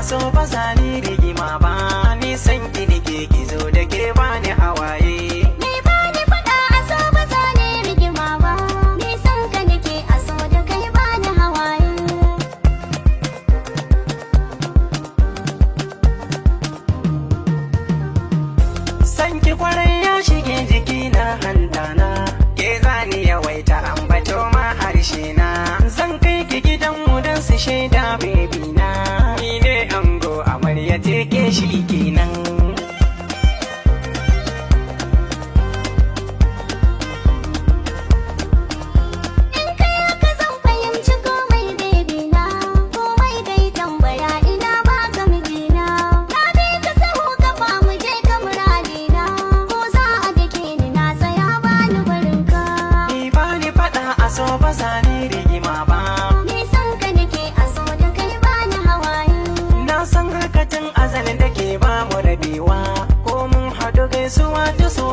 so ba za ni rigima ba, ni san ki nake ki zo da ke bani hawaye. Ni ba ni faɗa a so ba za ni rigima ba, ni san ka nake a so da kai bani hawaye. San ki kwarai ya shige jiki na hantana, ke zani yawaita ambato ma harshe na. Zan kai ki gidan mu don su shaida baby na, ni ne ango amarya teke shi kenan. In kai haka zan fahimci komai baby na, komai dai tambaya ina ba ka mijina. Na bi ka sahu kafa mu je ka muradina, ko za a dake ni na tsaya bani barin ka. Ni ba ni faɗa a so ba za ni rigima ba, Ni san ka nake a so da kai bani hawaye. na san harkacin azalin da ke ba mu rabewa, ko mun haɗu gaisuwa ta so